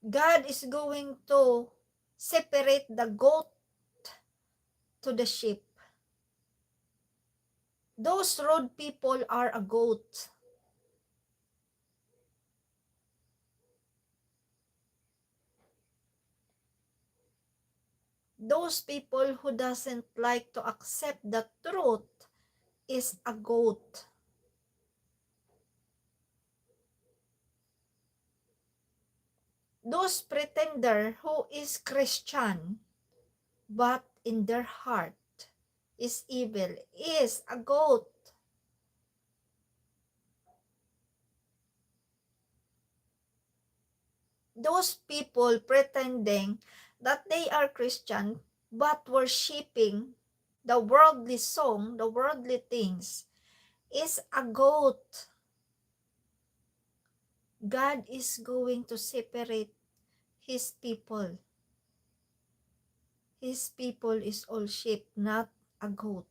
God is going to separate the goat to the sheep. Those road people are a goat. Those people who doesn't like to accept the truth is a goat. Those pretender who is Christian but in their heart is evil is a goat. Those people pretending that they are Christian but worshiping the worldly song, the worldly things, is a goat. God is going to separate His people. His people is all sheep, not a goat.